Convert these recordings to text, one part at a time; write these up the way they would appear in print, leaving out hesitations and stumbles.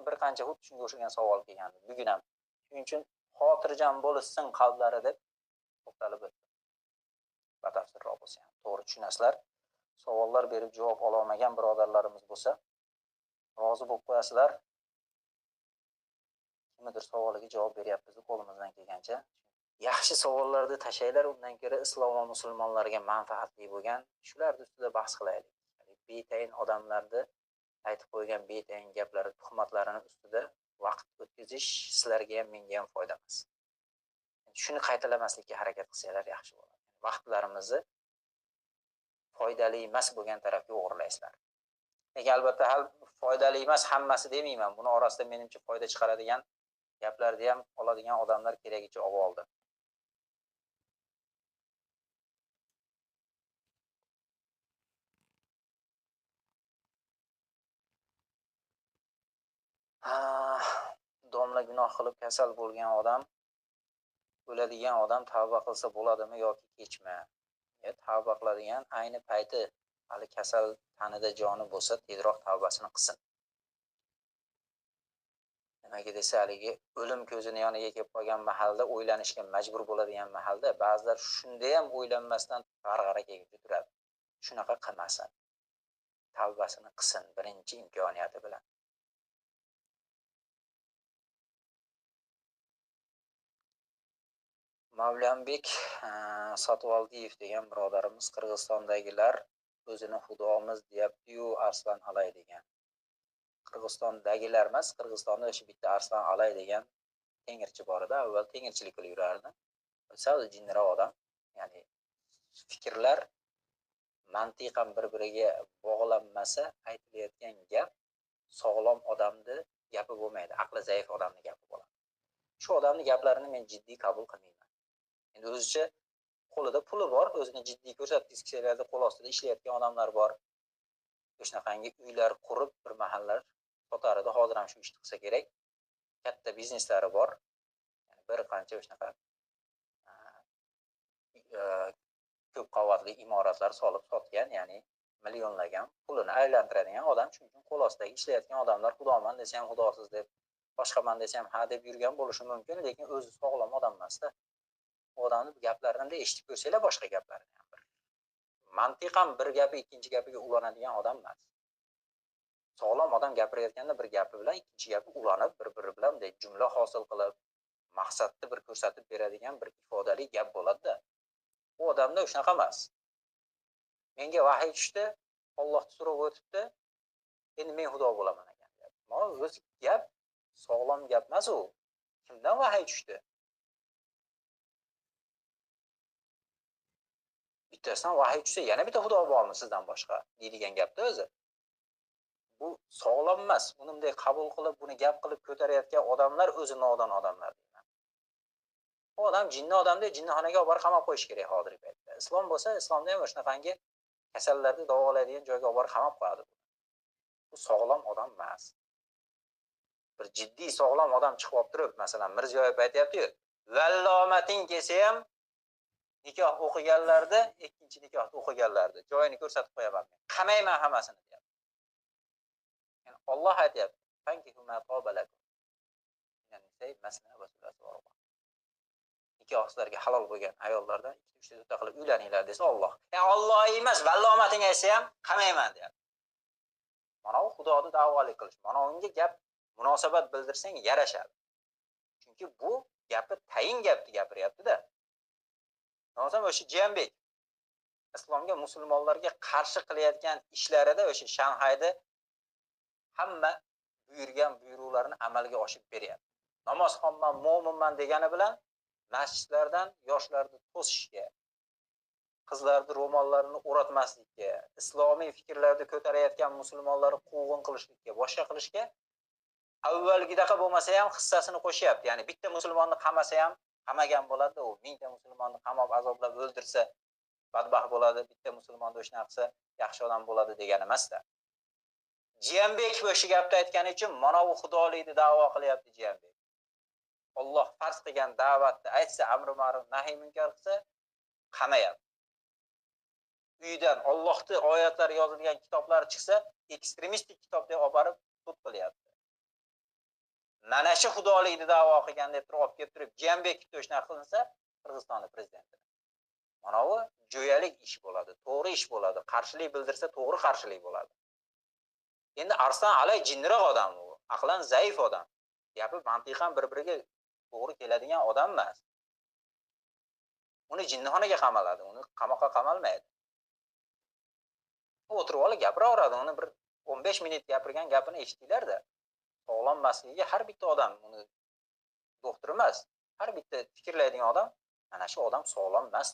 bir qancha xuddi shunga o'xshagan savol kelgandi. Bugun ham. Shuning uchun xotirjam bo'lsin qalblari deb to'xtalib o'tdim. Batafsilroq bo'lsa ham to'g'ri tushunasizlar. Savollar berib javob ola olmagan birodarlarimiz bo'lsa, rozi bo'lib qo'yasizlar. Kimdir savoliga javob beryapmiz qo'limizdan kelgancha. Yaxshi savollarni tashlaylar, undan ko'ra islom va musulmonlarga manfaatli bo'lgan shular ustida bahs qilaylik. Betayin odamlarni aytib qo'ygan betayin gaplari, tuhmatlarini ustida vaqt o'tkazish sizlarga ham menga ham foyda emas. Shuni qaytalamaslikka harakat qilsanglar yaxshi bo'ladi. Vaqtlarimizni foydali emas bo'lgan tarafga o'g'irlaysizlar. Lekin albatta foydali emas hammasi demayman. Buni orasida menimcha foyda chiqaradigan gaplarni ham oladigan odamlar keragicha olib oldi. Domla gunoh qilib kasal bo'lgan odam, o'ladigan odam tavba qilsa bo'ladimi yoki kechmi? Tavba qiladigan ayni payti hali kasal tanida joni bo'lsa, tezroq tavbasini qilsin. Nimaga desa, haligi o'lim ko'zini yoniga kelib qolgan mahalda o'ylanishga majbur bo'ladigan mahalda ba'zilar shunda ham o'ylanmasdan g'arg'ara kelib turadi. Shunaqa qilmasin. Tavbasini qilsin birinchi imkoniyati bilan. Mavlanbek Sotvoldiyev degan birodarimiz Qirg'izistondagilar o'zini xudomiz deyapti-yu, Arslan Alay degan. Qirg'izistondagilar emas, Qirg'izistonda o'sha bitta Arslan Alay degan tengirchi bor edi. Avval tengirchilik qilib yurardi. Sal jinniroq odam. Ya'ni fikrlar mantiqan bir-biriga bog'lanmasa, aytilayotgan gap sog'lom odamni gapi bo'lmaydi, aqli zaif odamning gapi bo'ladi. Shu odamning gaplarini men jiddiy qabul qilmayman. Endi o'zicha qo'lida puli bor, o'zini jiddiy ko'rsatkichlarda qo'l ostida ishlayotgan odamlar bor. O'shanaqangi uylar qurib bir mahallar sotar edi, hozir ham shu ishni qilsa kerak. Katta bizneslari bor. Ya'ni bir qancha o'shanaqa ko'p qavatli imoratlar solib sotgan, ya'ni millionlagan pulini aylantiradigan odam. Shuning uchun qo'l ostidagi ishlayotgan odamlar xudoman desa ham xudosiz deb, boshqaman desa ham ha deb yurgan bo'lishi mumkin, lekin o'zi sog'lom odam emas-da. Odamni gaplarini eshitib ko'rsanglar boshqa gaplarini ham bir. Mantiqan bir gapi ikkinchi gapiga ulanadigan odam emas. Sog'lom odam gapirayotganda bir gapi bilan ikkinchi gapi ulanib, bir-biri bilan jumla hosil qilib, maqsadni bir ko'rsatib beradigan bir ifodali gap bo'ladi-da. Bu odamda shunaqa emas. Menga vahiy tushdi, Allohni so'rab o'tibdi, endi men xudo bo'laman ekan deyapti. Mana o'zi gap sog'lom gap emas u. Kimdan vahiy tushdi? Bittasidan vahiy tushsa, yana bitta xudo bormi sizdan boshqa deydigan gapda o'zi. Bu sog'lom emas. Bunday qabul qilib, buni gap qilib ko'tarayotgan odamlar o'zi nodon odamlar deyman. Bu odam jinni odamda jinnixonaga olib borib qamab qo'yish kerak hozirgi paytda. Islom bo'lsa, islomda ham shunaqangi kasallarni davolaydigan joyga olib borib qamab qo'yadi. Bu sog'lom odam emas. Bir jiddiy sog'lom odam chiqib turib, masalan, Mirziyoyev aytayapti-yu, vallomating kelsa ham nikoh o'qiganlarda, ikkinchi nikohni o'qiganlarda joyini ko'rsatib qo'yaman men. Qamayman hammasini deyapti. Ya'ni Alloh aytayapti, "Fankihu ma qabalakum." Ya'ni masna va sulasva. Nikoh sizlarga halol bo'lgan ayollardan 2-3 ta qilib uylaninglar desa Alloh. Ya'ni Alloh emas, vallomating aytsa ham qamayman deyapti. Mana u Xudoni da'volik qilish. Mana unga gap munosabat bildirsang yarashadi. Chunki bu gapi tayin gapni gapiryapti-da. Nozam o'sha Jiyambek islomga, musulmonlarga qarshi qilayotgan ishlarida o'sha Shanxayda hamma buyurgan buyruqlarni amalga oshirib beryapti. Namozxonman, mo'minman degani bilan masjidlardan yoshlarni to'sishga, qizlarni ro'mollarini o'ratmaslikka, islomiy fikrlarni ko'tarayotgan musulmonlarni quvg'in qilishlikka, boshqa qilishga avvalgidaqa bo'lmasa ham hissasini qo'shyapti. Ya'ni bitta musulmonni qamasa ham qamagan bo'ladi, u 1000 ta musulmonni qamab azoblab o'ldirsa badbaxt bo'ladi, bitta musulmonni o'shna qilsa yaxshi odam bo'ladi degan emas-da. Jiyambek o'sha gapni aytgani uchun mana bu xudolikni da'vo qilyapti Jiyambek. Alloh farz qilgan da'vatni aytsa, amri ma'ruf nahiy munkar qilsa qamayapti. Uydan Allohning oyatlari yozilgan kitoblar chiqsa, ekstremistik kitob deb olib borib sud qilyapti. mana shu xudolikni da'vo qilgan deb turib olib kelib turib Jambekov to'shna qilinsa Qirg'izistonning prezidenti. Mana bu jo'yalik ish bo'ladi, to'g'ri ish bo'ladi. Qarshilik bildirsa to'g'ri qarshilik bo'ladi. Endi Arslan Alay jinniroq odam u, aqlan zaif odam. Gapi mantiqan bir-biriga to'g'ri keladigan odam emas. Uni jinnixonaga qamaladi, uni qamoqqa qamalmaydi. U o'tirib olib gapiraveradi, uni bir 15 minut gapirgan gapini eshitdinglar-da. Sog'lom emasligiga har bitta odam, uni doktor emas, har bitta fikrlaydigan odam, mana shu odam sog'lom emas.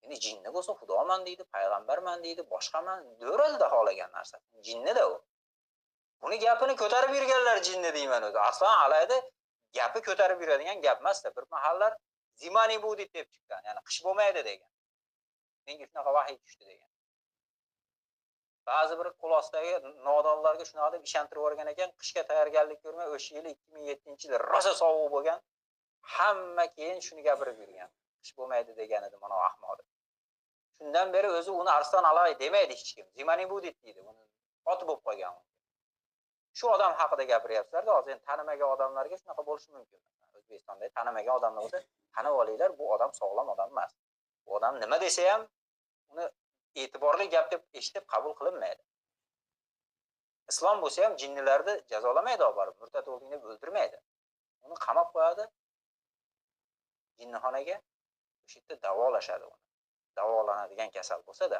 Endi jinni bo'lsa xudoman deydi, payg'ambarman deydi, boshqaman, do'ralda xohlagan narsa. Jinni-da u. Uni gapini ko'tarib yurganlar jinni deyman o'zi. Aslan Alayda gapi ko'tarib yuradigan gap emas-da. Bir mahallar zimani bu deb chiqqan, ya'ni qish bo'lmaydi degan. Menga shunaqa vahiy tushdi degan. Ba'zi bir quloqdagi nodonlarga shunaqa deb ishontirib o'rgan ekan, qishga tayyorgarlik ko'rmay, o'sha yil 2007-yil rosa sovuq bo'lgan, hamma keyin shuni gapirib yurgan. Qish bo'lmaydi degan edi mana ahmoq. Shundan beri o'zi uni Arslan Alay demaydi hech kim. Zimani bu deydi, uni ot bo'lib qolgan. Shu odam haqida gapiryapsizlar-da, hozir endi tanimagan odamlarga shunaqa bo'lishi mumkin. O'zbekistonda tanimagan odamlar bo'lsa, tanib olinglar, bu odam sog'lom odam emas. Bu odam nima desa ham uni e'tiborli gap deb eshitib qabul qilinmaydi. Islom bo'lsa ham jinnilarni jazolamaydi, borib murtad o'lding deb o'ldirmaydi. Uni qamab qo'yadi jinnixonaga, o'sha yerda davolashadi uni. Davolanadigan kasal bo'lsa-da.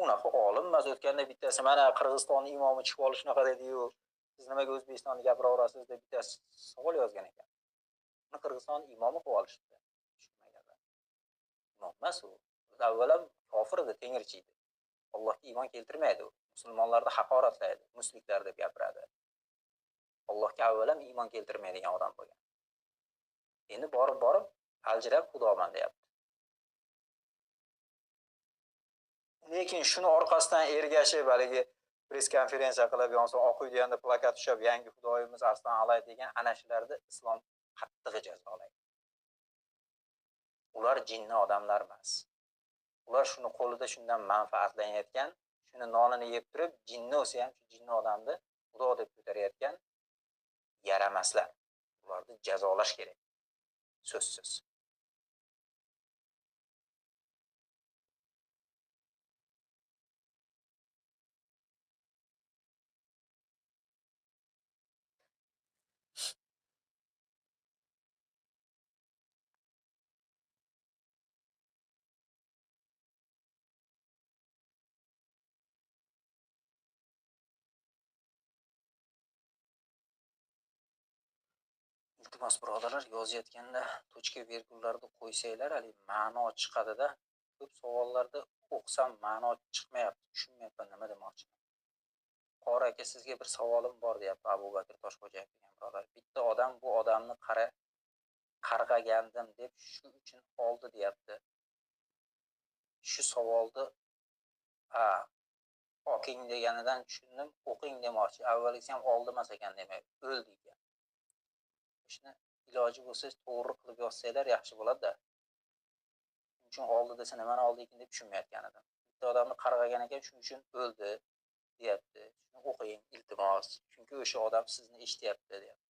Unaqa olim emas, o'tganda bittasi mana Qirg'izistonning imomi chiqib olish shunaqa dedi-yu, siz nimaga O'zbekistonni gapiraverasiz deb bittasi savol yozgan ekan. Uni Qirg'iziston imomi qilib olishdi. Tushunmaganlar. Imom emas u. Avvalam kofir edi, tengirchi edi. Allohga iymon keltirmaydi u. Musulmonlarni haqoratlaydi, mushliklar deb gapiradi. Allohga avvalam iymon keltirmaydigan odam bo'lgan. Endi borib aljirab xudoman deyapti. Lekin shuni orqasidan ergashib haligi press konferensiya qilib, yonsa oq uy deganda plakat tushib, yangi xudoyimiz Arslan Alay degan ana shularni islom qattiq jazolaydi. Ular jinni odamlar emas. Ular shuni qo'lida shundan manfaatlanayotgan, shuni nonini yeb turib, jinni o'sa ham shu jinni odamni xudo deb ko'tarayotgan yaramaslar. Ularni jazolash kerak. So'zsiz. Iltimos birodarlar, yozayotganda tochka virgullarni qo'ysanglar, hali ma'no chiqadi-da. Ko'p savollarda o'qsam ma'no chiqmayapti, tushunmayapman nima demoqchiman. Qori aka, sizga bir savolim bor deyapti Abu Bakr Toshxo'jayev degan birodar. Bitta odam bu odamni qarg'agandim deb shu uchun oldi deyapti. Shu savolni o'qing deganidan tushundim, o'qing demoqchi. Avvalgisi ham oldi emas ekan demak, o'ldi ekan. Shuni iloji bo'lsa to'g'ri qilib yozsanglar yaxshi bo'ladi-da. Shuning uchun oldi desa nimani oldi ekan deb tushunmayotgan edim. Bitta odamni qarg'agan ekan, shuning uchun o'ldi deyapti. Shuni o'qing iltimos. Chunki o'sha odam sizni eshityapti deyapti.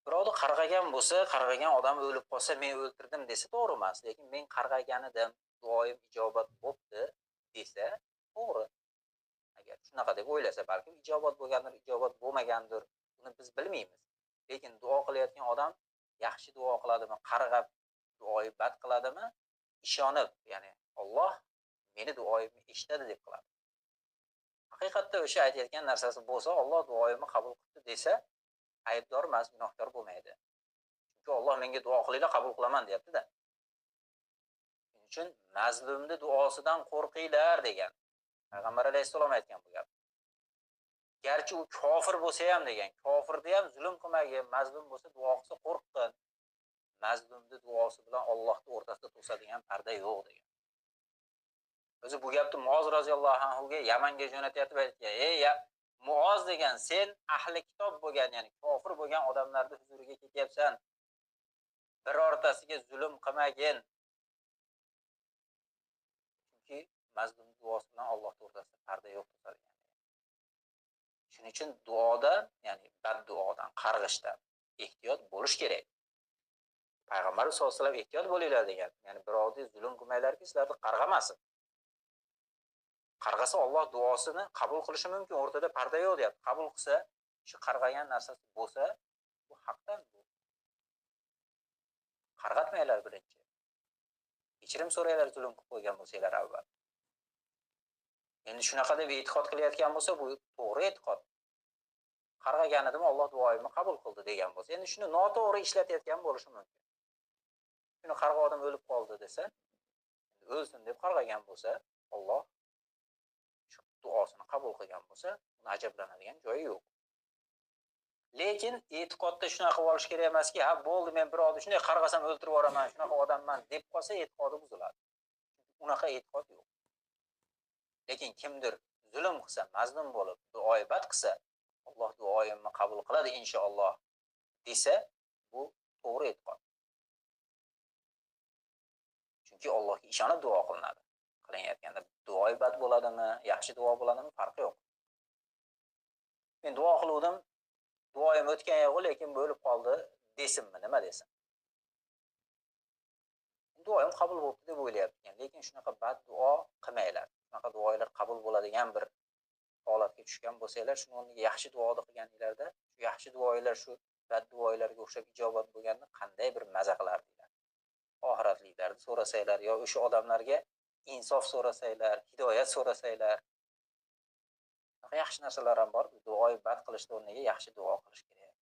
Birovni qarg'agan bo'lsa, qarg'agan odam o'lib qolsa, men o'ldirdim desa to'g'ri emas, lekin men qarg'agan edim, duoyim ijobat bo'ldi desa to'g'ri. Agar shunaqa deb o'ylasa, balki ijobat bo'lgandir, ijobat bo'lmagandir, buni biz bilmaymiz. Lekin duo qilayotgan odam yaxshi duo qiladimi, qarg'ab duoyi bad qiladimi, ishonib, ya'ni Alloh meni duoyimni eshitadi deb qiladi. Haqiqatda o'sha aytayotgan narsasi bo'lsa, Alloh duoyimni qabul qildi desa, aybdor emas, gunohkor bo'lmaydi. Chunki Alloh menga duo qilinglar, qabul qilaman deyapti-da. Shuning uchun mazlumni duosidan qo'rqinglar degan. Payg'ambar alayhisalom aytgan bu gap. Garchi u kofir bo'lsa ham degan, kofirda ham zulm qilmagin, mazlum bo'lsa duo qilsa qo'rqqin. Mazlumni duosi bilan Allohning o'rtasida to'sadigan parda yo'q degan. O'zi bu gapni Muoz roziyallohu anhuga Yamanga jo'natyapti aytgan. Ey Muoz degan, sen ahli kitob bo'lgan, ya'ni kofir bo'lgan odamlarning huzuriga ketyapsan. Birortasiga zulm qilmagin. Chunki mazlum duosi bilan Allohning o'rtasida parda yo'q. uchun duodan, ya'ni badduodan, qarg'ishdan ehtiyot bo'lish kerak. Payg'ambar sollallohu alayhi vasallam ehtiyot bo'linglar degan. Ya'ni birovga zulm qilmanglarki, sizlarni qarg'amasin. Qarg'asa Alloh duosini qabul qilishi mumkin. O'rtada parda yo'q deyapti. Qabul qilsa, shu qarg'agan narsasi bo'lsa, bu haqdan bu. Qarg'atmanglar birinchi. Kechirim so'ranglar zulm qilib qo'ygan bo'lsanglar avval. Endi shunaqa deb e'tiqod qilayotgan bo'lsa, bu to'g'ri e'tiqod. Qarg'aganidim Alloh duoyimni qabul qildi degan bo'lsa, endi shuni noto'g'ri ishlatayotgan bo'lishi mumkin. Shuni qarg'adim o'lib qoldi desa, o'lsin deb qarg'agan bo'lsa, Alloh shu duosini qabul qilgan bo'lsa, uni ajablanadigan joyi yo'q. Lekin e'tiqodda shunaqa qilib olish kerak emaski, ha bo'ldi, men birovni shunday qarg'asam o'ldirib yuboraman, shunaqa odamman deb qolsa, e'tiqodi buziladi. Unaqa e'tiqod yo'q. Lekin kimdir zulm qilsa, mazlum bo'lib, duoibat qilsa, Alloh duoyimni qabul qiladi inshaalloh desa, bu to'g'ri e'tiqod. Chunki Allohga ishonib duo qilinadi. Qilinayotganda duoibat bo'ladimi, yaxshi duo bo'ladimi, farqi yo'q. Men duo qildim, duoyim o'tgan yo'q, lekin bo'lib qoldi desinmi, nima desin? Duoyim qabul bo'ldi deb o'ylayapman, lekin shunaqa bad duo qilmanglar. Shunaqa duolar qabul bo'ladigan bir holatga tushgan bo'lsanglar, shuni o'rniga yaxshi duoda qilganinglarda, shu yaxshi duolar shu bad duolarga o'xshab ijobat bo'lganda qanday bir maza qilardinglar. Oxiratliklarni so'rasanglar yo o'sha odamlarga insof so'rasanglar, hidoyat so'rasanglar. Yaxshi narsalar ham bor. Duoibat qilishning o'rniga yaxshi duo qilish kerak.